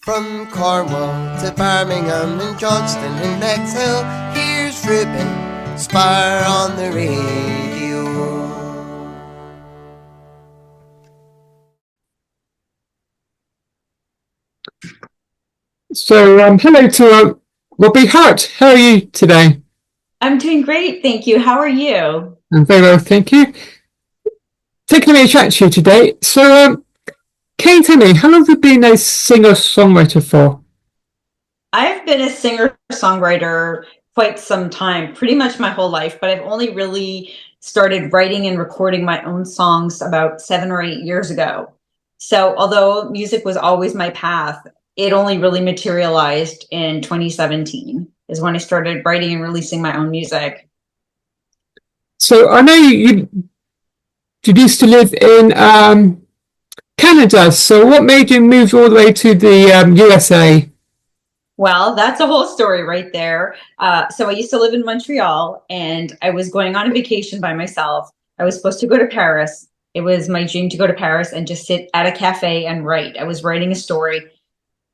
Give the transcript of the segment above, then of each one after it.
From Cornwall to Birmingham and Johnston and Bexhill, here's Ruben Spire on the radio. So, hello to Robbie Harte. How are you today? I'm doing great, thank you. How are you? I'm very well, thank you. Taking me to chat to you today. So, can you tell me, how long have you been a singer-songwriter for? I've been a singer-songwriter quite some time, pretty much my whole life, but I've only really started writing and recording my own songs about 7 or 8 years ago. So although music was always my path, it only really materialized in 2017 is when I started writing and releasing my own music. So, I know you used to live in Canada. So, what made you move all the way to the USA? Well, that's a whole story right there. So I used to live in Montreal and I was going on a vacation by myself. I was supposed to go to Paris. It was my dream to go to Paris and just sit at a cafe and write. I was writing a story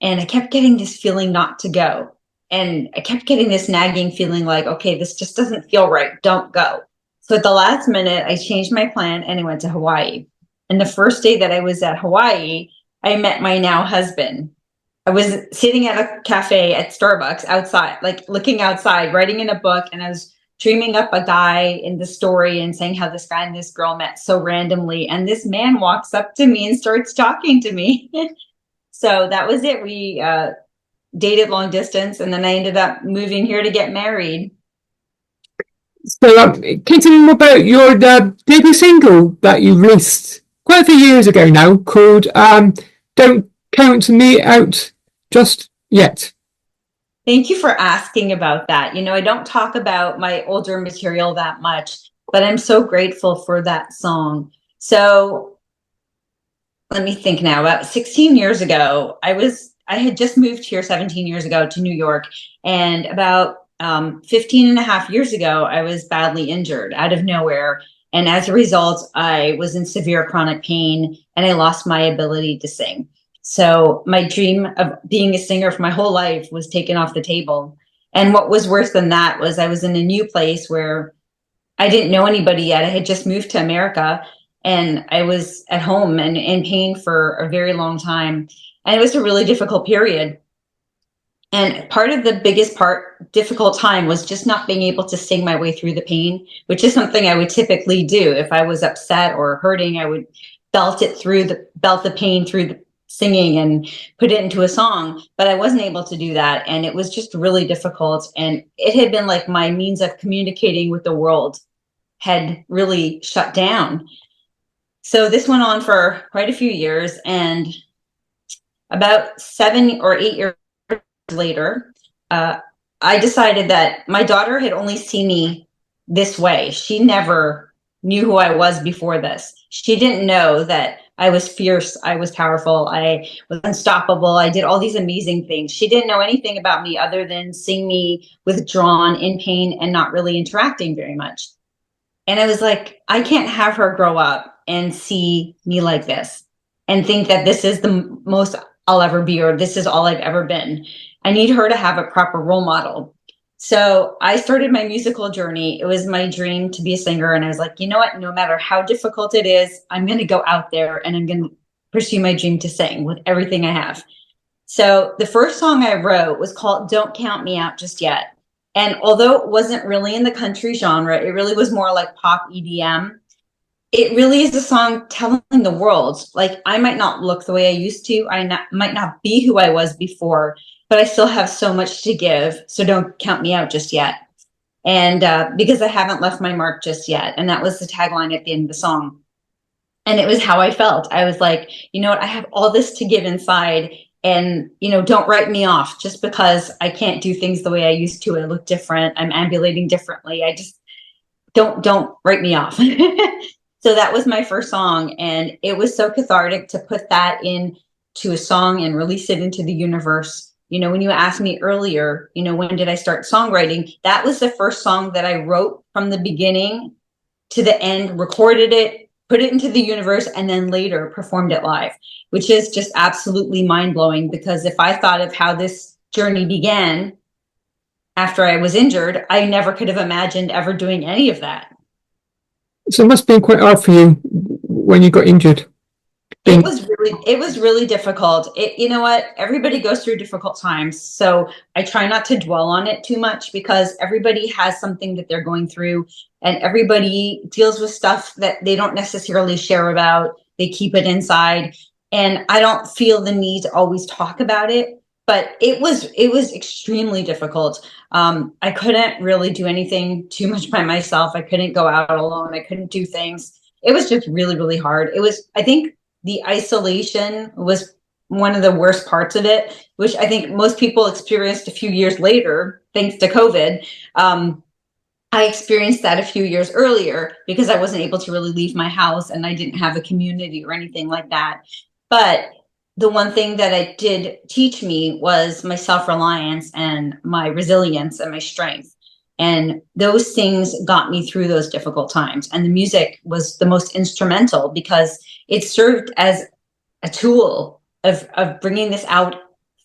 and I kept getting this feeling not to go. And I kept getting this nagging feeling like, okay, this just doesn't feel right. Don't go. So at the last minute, I changed my plan and I went to Hawaii. And the first day that I was at Hawaii, I met my now husband. I was sitting at a cafe at Starbucks outside, like looking outside, writing in a book, and I was dreaming up a guy in the story and saying how this guy and this girl met so randomly. And this man walks up to me and starts talking to me. So that was it. We dated long distance, and then I ended up moving here to get married. So, can you tell me more about your debut single that you released quite a few years ago now called Don't Count Me Out Just Yet? Thank you for asking about that. You know, I don't talk about my older material that much, but I'm so grateful for that song. So let me think now. About 16 years ago, I had just moved here 17 years ago to New York, and about 15 and a half years ago, I was badly injured out of nowhere. And as a result, I was in severe chronic pain and I lost my ability to sing. So my dream of being a singer for my whole life was taken off the table. And what was worse than that was I was in a new place where I didn't know anybody yet. I had just moved to America and I was at home and in pain for a very long time. And it was a really difficult period. And part of the difficult time was just not being able to sing my way through the pain, which is something I would typically do. If I was upset or hurting, I would belt the pain through the singing and put it into a song. But I wasn't able to do that. And it was just really difficult. And it had been like my means of communicating with the world had really shut down. So this went on for quite a few years. And about 7 or 8 years later, I decided that my daughter had only seen me this way. She never knew who I was before this. She didn't know that I was fierce, I was powerful, I was unstoppable, I did all these amazing things. She didn't know anything about me other than seeing me withdrawn, in pain, and not really interacting very much. And I was like, I can't have her grow up and see me like this and think that this is the most I'll ever be, or this is all I've ever been. I need her to have a proper role model. So I started my musical journey. It was my dream to be a singer. And I was like, you know what? No matter how difficult it is, I'm going to go out there and I'm going to pursue my dream to sing with everything I have. So the first song I wrote was called Don't Count Me Out Just Yet. And although it wasn't really in the country genre, it really was more like pop EDM. It really is a song telling the world, like, I might not look the way I used to. Might not be who I was before, but I still have so much to give. So don't count me out just yet. And because I haven't left my mark just yet. And that was the tagline at the end of the song. And it was how I felt. I was like, you know what? I have all this to give inside. And, you know, don't write me off just because I can't do things the way I used to. I look different. I'm ambulating differently. I just don't write me off. So that was my first song. And it was so cathartic to put that into a song and release it into the universe. You know, when you asked me earlier, you know, when did I start songwriting? That was the first song that I wrote from the beginning to the end, recorded it, put it into the universe, and then later performed it live, which is just absolutely mind-blowing, because if I thought of how this journey began after I was injured, I never could have imagined ever doing any of that. So it must have been quite hard for you when you got injured. It was really difficult. You know what? Everybody goes through difficult times. So I try not to dwell on it too much, because everybody has something that they're going through, and everybody deals with stuff that they don't necessarily share about. They keep it inside. And I don't feel the need to always talk about it, but it was extremely difficult. I couldn't really do anything too much by myself. I couldn't go out alone. I couldn't do things. It was just really, really hard. I think the isolation was one of the worst parts of it, which I think most people experienced a few years later, thanks to COVID. I experienced that a few years earlier because I wasn't able to really leave my house, and I didn't have a community or anything like that. But the one thing that it did teach me was my self-reliance and my resilience and my strength. And those things got me through those difficult times. And the music was the most instrumental, because it served as a tool of bringing this out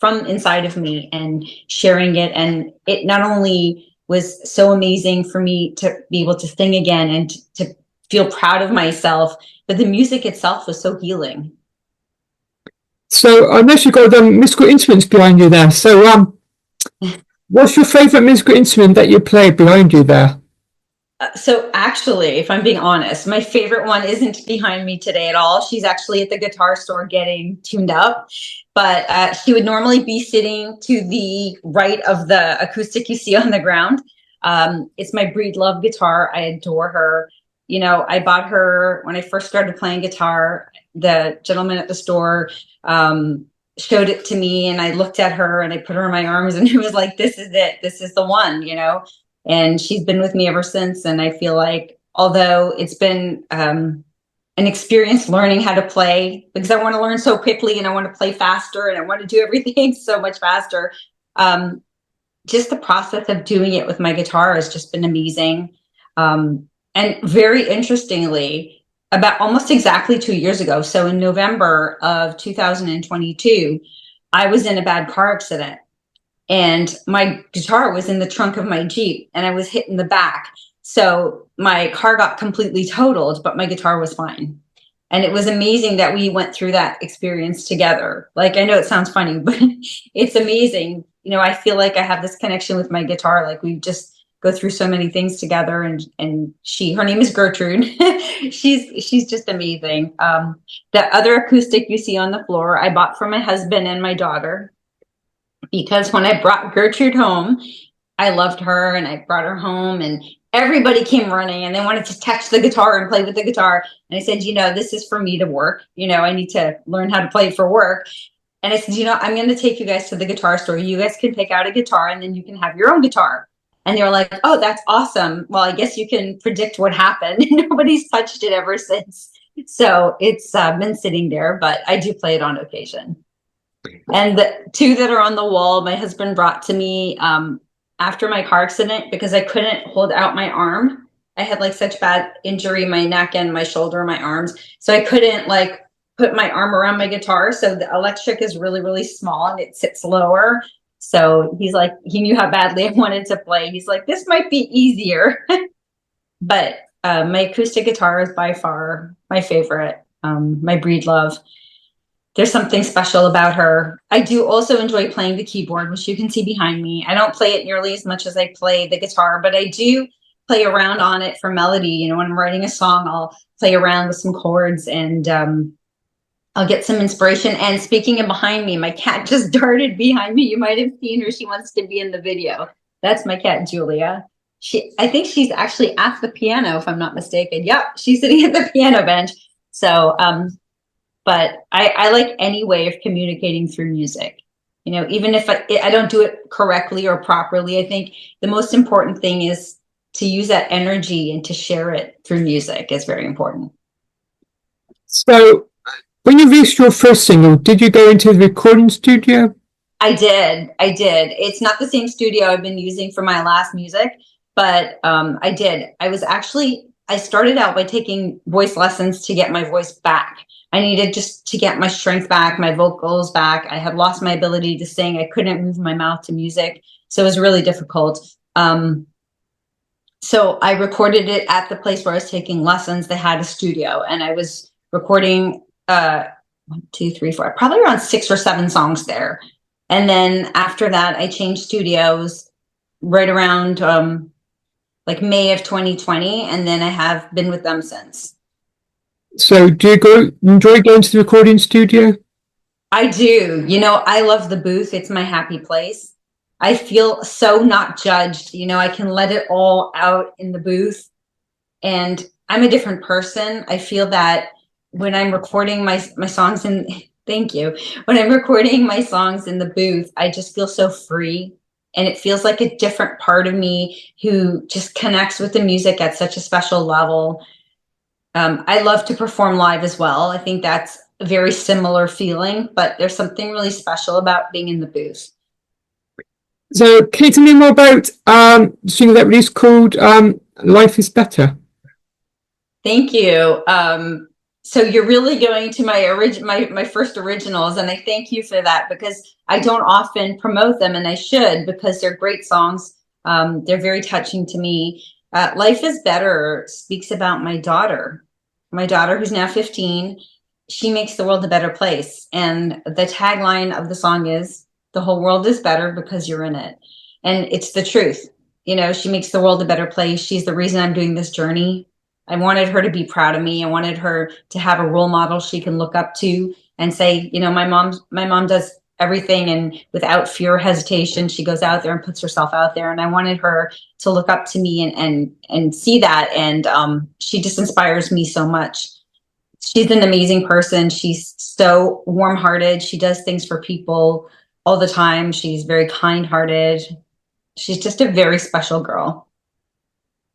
from inside of me and sharing it. And it not only was so amazing for me to be able to sing again and to feel proud of myself, but the music itself was so healing. So I noticed you've got musical instruments behind you there. So what's your favourite musical instrument that you play behind you there? So actually, if I'm being honest, my favorite one isn't behind me today at all. She's actually at the guitar store getting tuned up, but she would normally be sitting to the right of the acoustic you see on the ground. It's my Breedlove guitar. I adore her. You know, I bought her when I first started playing guitar. The gentleman at the store showed it to me, and I looked at her and I put her in my arms, and it was like, this is it. This is the one, you know. And she's been with me ever since. And I feel like, although it's been an experience learning how to play, because I want to learn so quickly and I want to play faster and I want to do everything so much faster, just the process of doing it with my guitar has just been amazing. And very interestingly, about almost exactly 2 years ago, so in November of 2022, I was in a bad car accident. And my guitar was in the trunk of my Jeep, and I was hit in the back. So my car got completely totaled, but my guitar was fine. And it was amazing that we went through that experience together. Like, I know it sounds funny, but it's amazing. You know, I feel like I have this connection with my guitar. Like, we just go through so many things together. And her name is Gertrude. she's just amazing. The other acoustic you see on the floor, I bought for my husband and my daughter, because when I brought Gertrude home, I loved her, and I brought her home, and everybody came running and they wanted to touch the guitar and play with the guitar. And I said, you know, this is for me to work. You know, I need to learn how to play it for work. And I said, you know, I'm going to take you guys to the guitar store. You guys can pick out a guitar, and then you can have your own guitar. And they were like, oh, that's awesome. Well, I guess you can predict what happened. Nobody's touched it ever since. So it's been sitting there, but I do play it on occasion. And the two that are on the wall, my husband brought to me after my car accident, because I couldn't hold out my arm. I had like such bad injury, my neck and my shoulder and my arms. So I couldn't like put my arm around my guitar. So the electric is really, really small and it sits lower. So he's like, he knew how badly I wanted to play. He's like, this might be easier. But my acoustic guitar is by far my favorite, my Breedlove. There's something special about her. I do also enjoy playing the keyboard, which you can see behind me. I don't play it nearly as much as I play the guitar, but I do play around on it for melody. You know, when I'm writing a song, I'll play around with some chords, and I'll get some inspiration. And speaking of behind me, my cat just darted behind me. You might have seen her. She wants to be in the video. That's my cat, Julia. I think she's actually at the piano, if I'm not mistaken. Yep, she's sitting at the piano bench. So, but I like any way of communicating through music. You know, even if I don't do it correctly or properly, I think the most important thing is to use that energy and to share it through music is very important. So when you released your first single, did you go into the recording studio? I did. It's not the same studio I've been using for my last music, but I did. I was actually I started out by taking voice lessons to get my voice back. I needed just to get my strength back, my vocals back. I had lost my ability to sing. I couldn't move my mouth to music. So it was really difficult. So I recorded it at the place where I was taking lessons. They had a studio, and I was recording 1, 2, 3, 4, probably around 6 or 7 songs there. And then after that, I changed studios right around like May of 2020, and then I have been with them since. So do you enjoy going to the recording studio? I do. I love the booth. It's my happy place. I feel so not judged. I can let it all out in the booth, and I'm a different person. I feel that when I'm recording my songs in, thank you. When I'm recording my songs in the booth, I just feel so free. And it feels like a different part of me who just connects with the music at such a special level. I love to perform live as well. I think that's a very similar feeling, but there's something really special about being in the booth. So can you tell me more about the single that released called Life is Better? Thank you. So you're really going to my first originals, and I thank you for that, because I don't often promote them, and I should, because they're great songs. They're very touching to me. Life is Better speaks about my daughter who's now 15. She makes the world a better place. And the tagline of the song is, the whole world is better because you're in it. And it's the truth. She makes the world a better place. She's the reason I'm doing this journey. I wanted her to be proud of me. I wanted her to have a role model she can look up to and say, my mom does everything, and without fear or hesitation, she goes out there and puts herself out there. And I wanted her to look up to me and see that. And she just inspires me so much. She's an amazing person. She's so warm-hearted. She does things for people all the time. She's very kind-hearted. She's just a very special girl.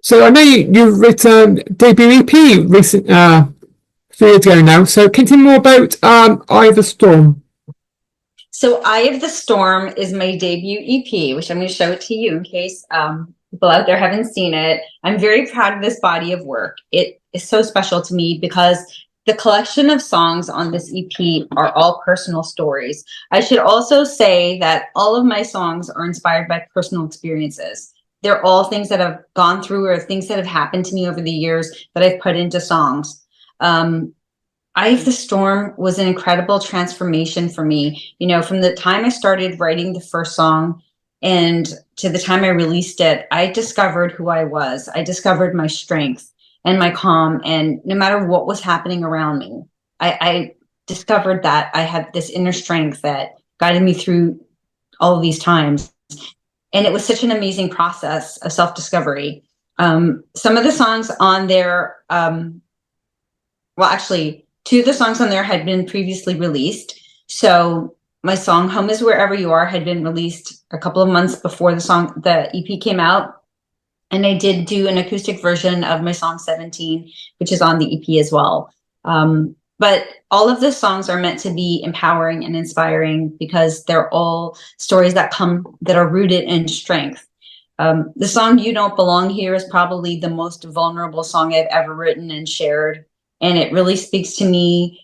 So I know you've written debut EP recent 3 years ago now. So can you tell me more about Eye of the Storm? So Eye of the Storm is my debut EP, which I'm going to show it to you in case people out there haven't seen it. I'm very proud of this body of work. It is so special to me because the collection of songs on this EP are all personal stories. I should also say that all of my songs are inspired by personal experiences. They're all things that I've gone through or things that have happened to me over the years that I've put into songs. Eye of the Storm was an incredible transformation for me. From the time I started writing the first song and to the time I released it, I discovered who I was. I discovered my strength and my calm. And no matter what was happening around me, I discovered that I had this inner strength that guided me through all of these times. And it was such an amazing process of self-discovery. Some of the songs on there, actually, 2 of the songs on there had been previously released. So my song Home Is Wherever You Are had been released a couple of months before the EP came out. And I did do an acoustic version of my song 17, which is on the EP as well. But all of the songs are meant to be empowering and inspiring because they're all stories that are rooted in strength. The song You Don't Belong Here is probably the most vulnerable song I've ever written and shared. And it really speaks to me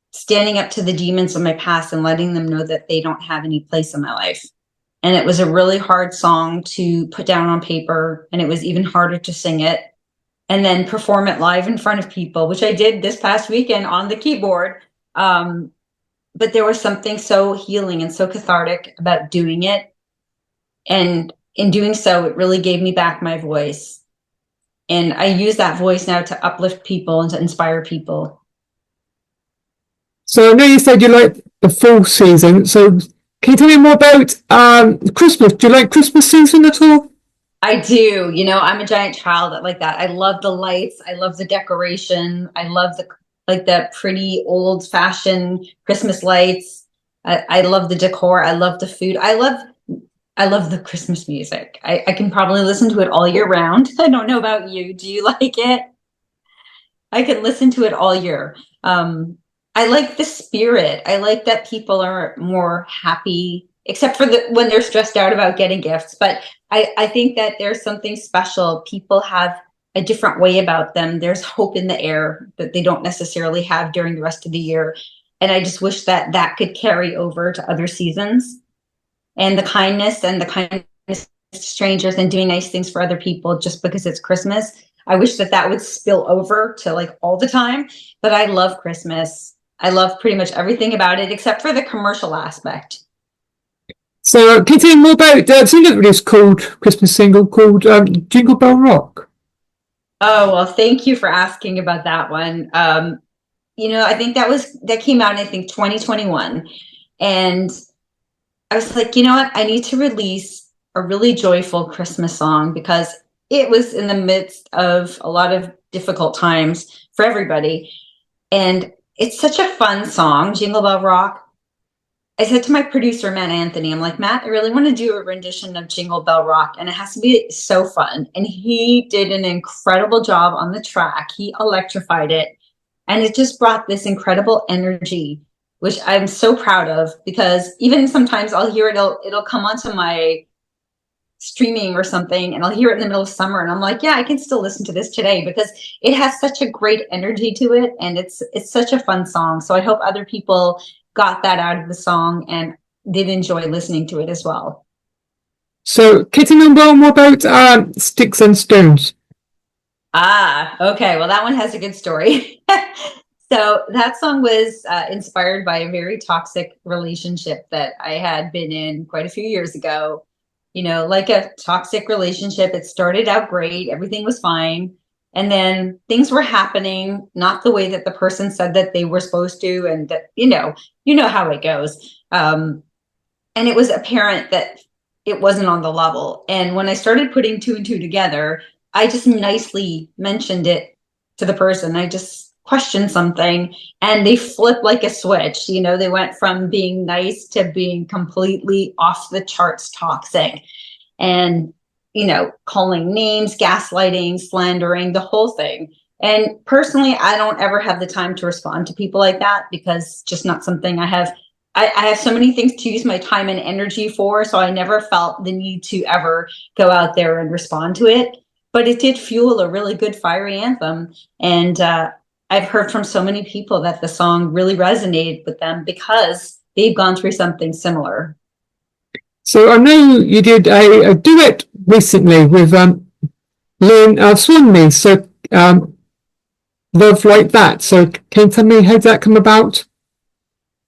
standing up to the demons of my past and letting them know that they don't have any place in my life. And it was a really hard song to put down on paper. And it was even harder to sing it and then perform it live in front of people, which I did this past weekend on the keyboard. But there was something so healing and so cathartic about doing it. And in doing so, it really gave me back my voice. And I use that voice now to uplift people and to inspire people. So I know you said you like the fall season. So can you tell me more about Christmas? Do you like Christmas season at all? I do. I'm a giant child like that. I love the lights. I love the decoration. I love the pretty old fashioned Christmas lights. I love the decor. I love the food. I love the Christmas music. I can probably listen to it all year round. I don't know about you. Do you like it? I can listen to it all year. I like the spirit. I like that people are more happy, except for when they're stressed out about getting gifts. But I think that there's something special. People have a different way about them. There's hope in the air that they don't necessarily have during the rest of the year. And I just wish that that could carry over to other seasons. And the kindness to strangers and doing nice things for other people just because it's Christmas. I wish that that would spill over to like all the time. But I love Christmas. I love pretty much everything about it except for the commercial aspect. So, can you tell me more about the single that was called, Christmas single called Jingle Bell Rock? Oh, well, thank you for asking about that one. I think that came out in, I think, 2021. And I was like, you know what? I need to release a really joyful Christmas song because it was in the midst of a lot of difficult times for everybody. And it's such a fun song, Jingle Bell Rock. I said to my producer, Matt Anthony, I'm like, Matt, I really want to do a rendition of Jingle Bell Rock, and it has to be so fun. And he did an incredible job on the track. He electrified it, and it just brought this incredible energy, which I'm so proud of because even sometimes I'll hear it, it'll come onto my streaming or something, and I'll hear it in the middle of summer, and I'm like, yeah, I can still listen to this today because it has such a great energy to it, and it's such a fun song. So I hope other people got that out of the song and did enjoy listening to it as well. So, can you tell me more about Sticks and Stones? Okay. Well, that one has a good story. So that song was inspired by a very toxic relationship that I had been in quite a few years ago. Like a toxic relationship, it started out great. Everything was fine. And then things were happening not the way that the person said that they were supposed to. And that, you know how it goes. And it was apparent that it wasn't on the level. And when I started putting two and two together, I just nicely mentioned it to the person. I just questioned something and they flipped like a switch. They went from being nice to being completely off the charts toxic. And calling names, gaslighting, slandering, the whole thing. And personally, I don't ever have the time to respond to people like that because it's just not something I have. I have so many things to use my time and energy for, so I never felt the need to ever go out there and respond to it. But it did fuel a really good fiery anthem. And I've heard from so many people that the song really resonated with them because they've gone through something similar. So I know you did a duet recently with Lynn Swanme, so Love Like That. So can you tell me how did that come about?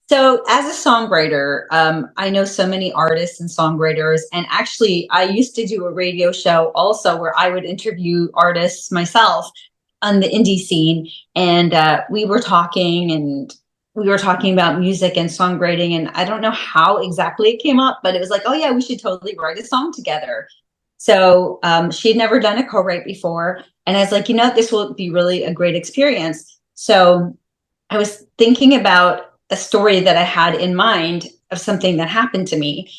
So as a songwriter, I know so many artists and songwriters, and actually I used to do a radio show also where I would interview artists myself on the indie scene, and we were talking about music and songwriting, and I don't know how exactly it came up, but it was like, oh yeah, we should totally write a song together. So she had never done a co-write before, and I was like, this will be really a great experience. So I was thinking about a story that I had in mind of something that happened to me,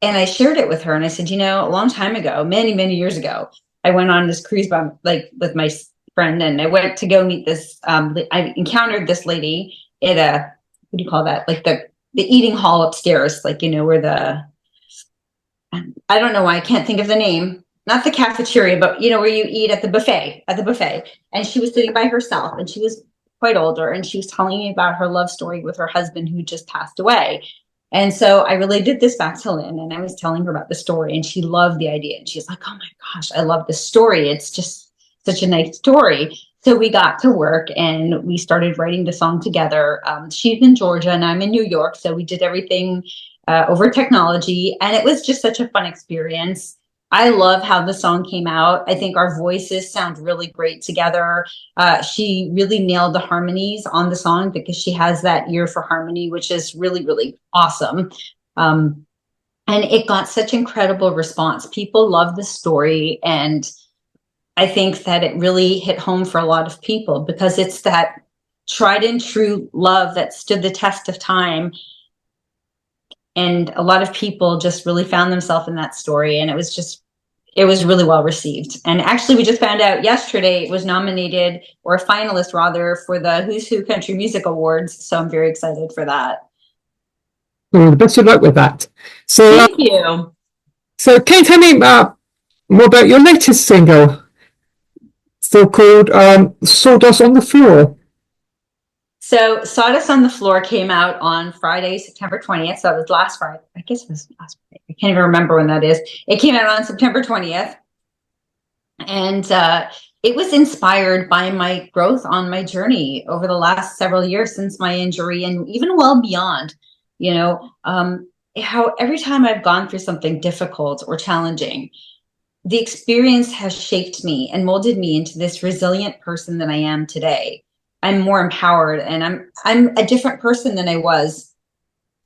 and I shared it with her, and I said, a long time ago, many, many years ago, I went on this cruise with my friend, and I went to go meet this, I encountered this lady at a, what do you call that? Like the eating hall upstairs, where I don't know why I can't think of the name, not the cafeteria, but where you eat at the buffet, And she was sitting by herself, and she was quite older, and she was telling me about her love story with her husband who just passed away. And so I related this back to Lynn, and I was telling her about the story, and she loved the idea. And she's like, oh my gosh, I love this story. It's just such a nice story. So we got to work and we started writing the song together. She's in Georgia and I'm in New York. So we did everything over technology, and it was just such a fun experience. I love how the song came out. I think our voices sound really great together. She really nailed the harmonies on the song because she has that ear for harmony, which is really, really awesome. And it got such incredible response. People love the story, and I think that it really hit home for a lot of people because it's that tried and true love that stood the test of time. And a lot of people just really found themselves in that story. And it was really well received. And actually, we just found out yesterday it was nominated, or a finalist rather, for the Who's Who Country Music Awards. So I'm very excited for that. Well, the best of luck with that. So, thank you. So can you tell me more about your latest single? for called Sawdust on the Floor. So Sawdust on the Floor came out on Friday, September 20th. So it was last Friday. I guess it was last Friday. I can't even remember when that is. It came out on September 20th. And it was inspired by my growth on my journey over the last several years since my injury and even well beyond, how every time I've gone through something difficult or challenging, the experience has shaped me and molded me into this resilient person that I am today. I'm more empowered, and I'm a different person than I was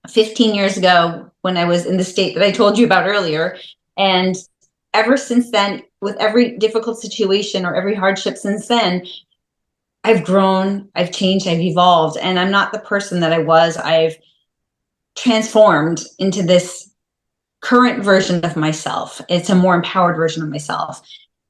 15 years ago when I was in the state that I told you about earlier. And ever since then, with every difficult situation or every hardship since then, I've grown, I've changed, I've evolved, and I'm not the person that I was. I've transformed into this current version of myself. It's a more empowered version of myself.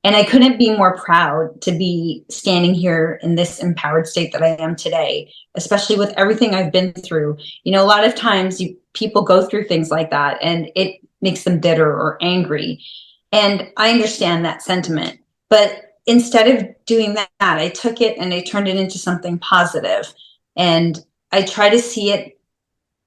And I couldn't be more proud to be standing here in this empowered state that I am today, especially with everything I've been through. A lot of times people go through things like that and it makes them bitter or angry. And I understand that sentiment. But instead of doing that, I took it and I turned it into something positive. And I try to see it.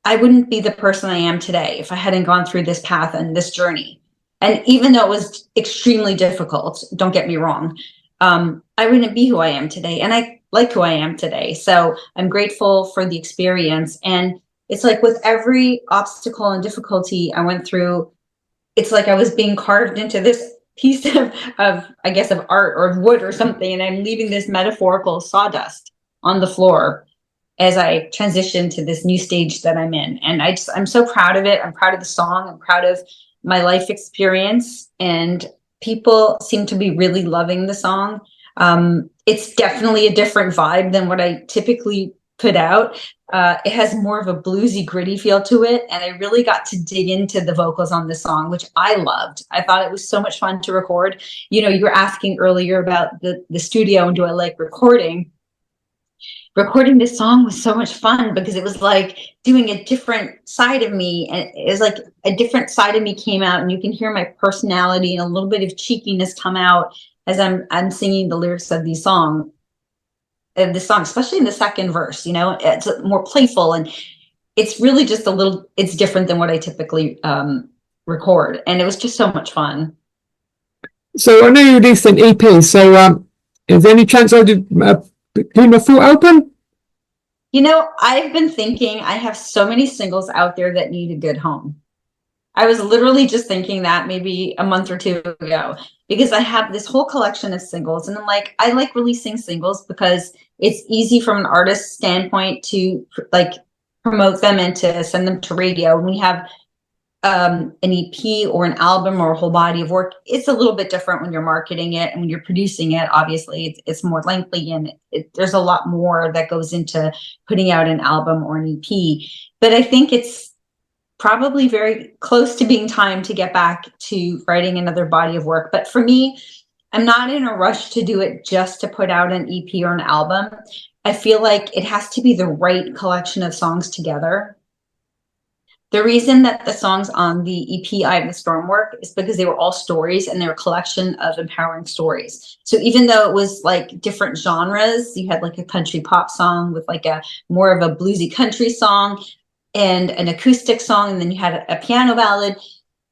I wouldn't be the person I am today if I hadn't gone through this path and this journey. And even though it was extremely difficult, don't get me wrong, I wouldn't be who I am today. And I like who I am today. So I'm grateful for the experience. And it's like with every obstacle and difficulty I went through, it's like I was being carved into this piece of I guess, of art or of wood or something. And I'm leaving this metaphorical sawdust on the floor as I transition to this new stage that I'm in. And I'm so proud of it. I'm proud of the song. I'm proud of my life experience. And people seem to be really loving the song. It's definitely a different vibe than what I typically put out. It has more of a bluesy, gritty feel to it. And I really got to dig into the vocals on this song, which I loved. I thought it was so much fun to record. You were asking earlier about the studio and do I like recording? Recording this song was so much fun because it was like doing a different side of me, and it was like a different side of me came out, and you can hear my personality and a little bit of cheekiness come out as I'm singing the lyrics of the song, especially in the second verse. It's more playful, and it's really just it's different than what I typically record, and it was just so much fun. So I know you released an EP. So is there any chance I did doing a full album? I've been thinking I have so many singles out there that need a good home. I was literally just thinking that maybe a month or two ago, because I have this whole collection of singles, and I'm like, I like releasing singles because it's easy from an artist standpoint to like promote them and to send them to radio. When we have an EP or an album or a whole body of work, it's a little bit different when you're marketing it, and when you're producing it, obviously it's more lengthy, and there's a lot more that goes into putting out an album or an EP. But I think it's probably very close to being time to get back to writing another body of work. But for me, I'm not in a rush to do it just to put out an EP or an album. I feel like it has to be the right collection of songs together. The reason that the songs on the EP Eye of the Storm work is because they were all stories, and they were a collection of empowering stories. So even though it was like different genres, you had like a country pop song with like a more of a bluesy country song and an acoustic song, and then you had a piano ballad.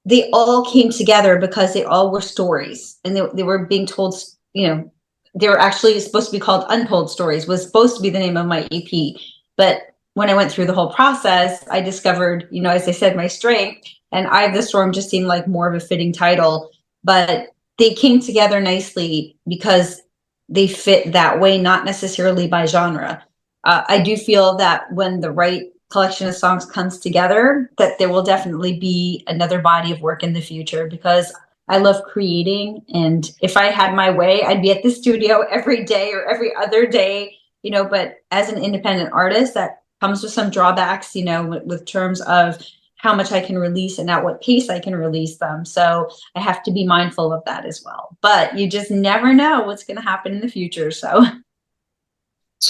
They all came together because they all were stories, and they were being told, they were actually supposed to be called Untold Stories, was supposed to be the name of my EP. But when I went through the whole process, I discovered, as I said, my strength, and Eye of the Storm just seemed like more of a fitting title. But they came together nicely because they fit that way, not necessarily by genre. I do feel that when the right collection of songs comes together, that there will definitely be another body of work in the future, because I love creating. And if I had my way, I'd be at the studio every day or every other day, but as an independent artist, that comes with some drawbacks, with terms of how much I can release and at what pace I can release them. So I have to be mindful of that as well. But you just never know what's going to happen in the future. So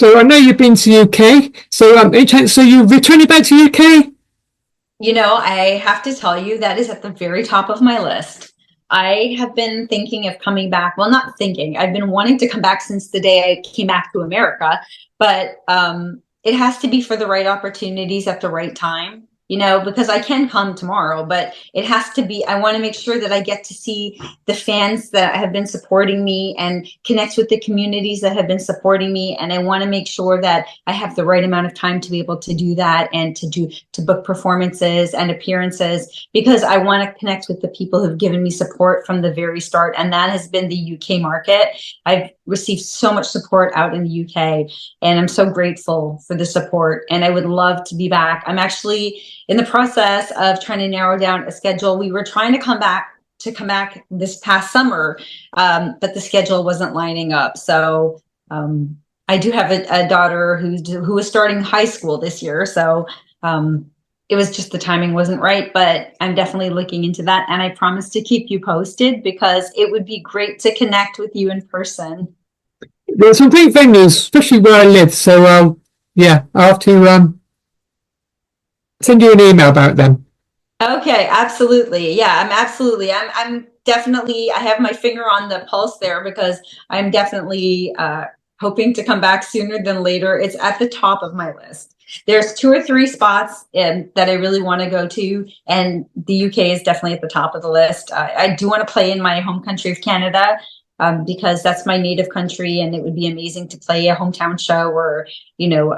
I know you've been to UK. So you're returning back to UK? I have to tell you, that is at the very top of my list. I have been thinking of coming back. Well, not thinking. I've been wanting to come back since the day I came back to America, but it has to be for the right opportunities at the right time. You know, because I can come tomorrow, but it has to be, I want to make sure that I get to see the fans that have been supporting me and connect with the communities that have been supporting me. And I want to make sure that I have the right amount of time to be able to do that and to book performances and appearances, because I want to connect with the people who've given me support from the very start. And that has been the UK market. I've received so much support out in the UK, and I'm so grateful for the support. And I would love to be back. I'm actually in the process of trying to narrow down a schedule. We were trying to come back this past summer, but the schedule wasn't lining up. So I do have a daughter who is starting high school this year. So it was just the timing wasn't right, but I'm definitely looking into that. And I promise to keep you posted, because it would be great to connect with you in person. There's some great venues, especially where I live. So yeah, I'll have to send you an email about them. Okay, absolutely. Yeah, I'm definitely, I have my finger on the pulse there, because I'm definitely hoping to come back sooner than later. It's at the top of my list. There's 2 or 3 spots that I really want to go to, and the UK is definitely at the top of the list. I do want to play in my home country of Canada, because that's my native country, and it would be amazing to play a hometown show, or, you know,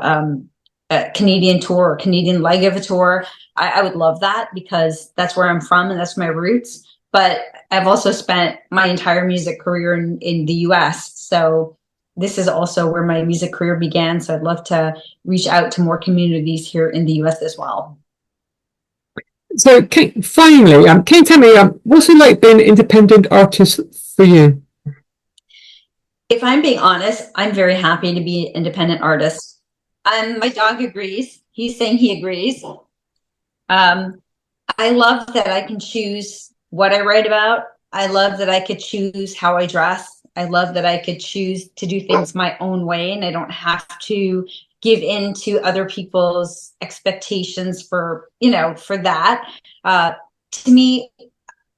a Canadian tour or Canadian leg of a tour. I would love that, because that's where I'm from and that's my roots. But I've also spent my entire music career in the US. So this is also where my music career began. So I'd love to reach out to more communities here in the US as well. So finally, can you tell me, what's it like being an independent artist for you? If I'm being honest, I'm very happy to be an independent artist. My dog agrees. He's saying he agrees. I love that I can choose what I write about. I love that I could choose how I dress. I love that I could choose to do things my own way, and I don't have to give in to other people's expectations for that. To me,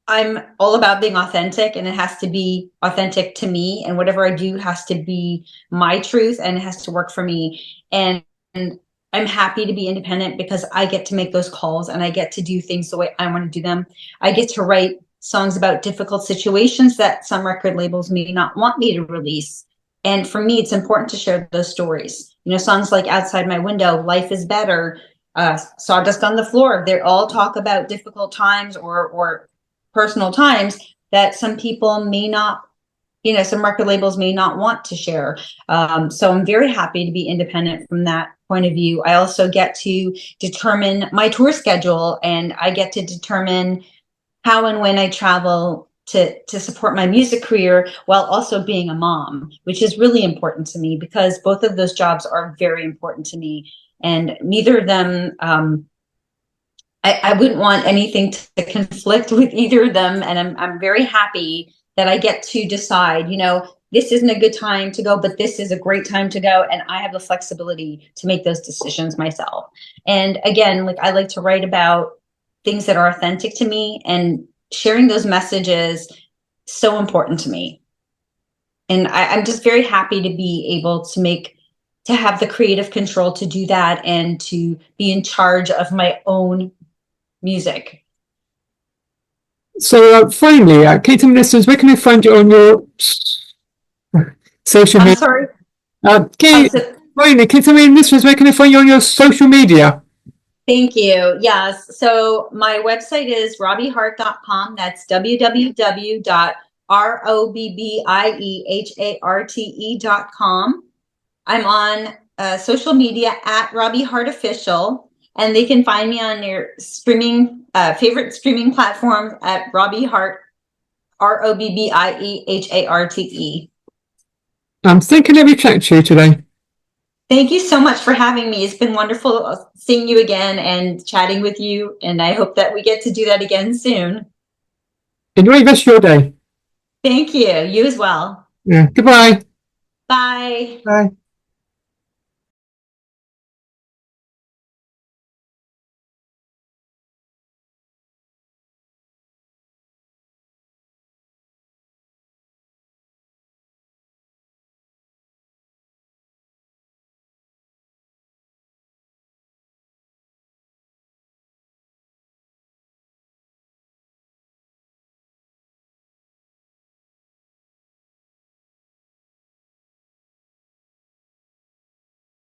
I'm all about being authentic, and it has to be authentic to me, and whatever I do has to be my truth, and it has to work for me. And I'm happy to be independent, because I get to make those calls and I get to do things the way I want to do them. I get to write songs about difficult situations that some record labels may not want me to release. And for me, it's important to share those stories. You know, songs like Outside My Window, Life is Better, Sawdust on the Floor, they all talk about difficult times or personal times that some people may not, some record labels may not want to share. So I'm very happy to be independent from that point of view. I also get to determine my tour schedule, and I get to determine how and when I travel to support my music career, while also being a mom, which is really important to me, because both of those jobs are very important to me. And neither of them, I wouldn't want anything to conflict with either of them. And I'm very happy that I get to decide, this isn't a good time to go, but this is a great time to go. And I have the flexibility to make those decisions myself. And again, I like to write about things that are authentic to me, and sharing those messages so important to me. And I'm just very happy to be able to have the creative control to do that, and to be in charge of my own music. So finally, can you tell me, listeners, where can I find you on your social media? I'm sorry? Can you tell me, listeners, where can I find you on your social media? Thank you. Yes. So my website is robbieharte.com. That's www.robbieharte.com. I'm on social media at Robbie Harte Official, and they can find me on their favorite streaming platforms at Robbie Harte, ROBBIEHARTE. I'm thinking of chat to you today. Thank you so much for having me. It's been wonderful seeing you again and chatting with you, and I hope that we get to do that again soon. Enjoy the rest of your day. Thank you. You as well. Yeah. Goodbye. Bye. Bye.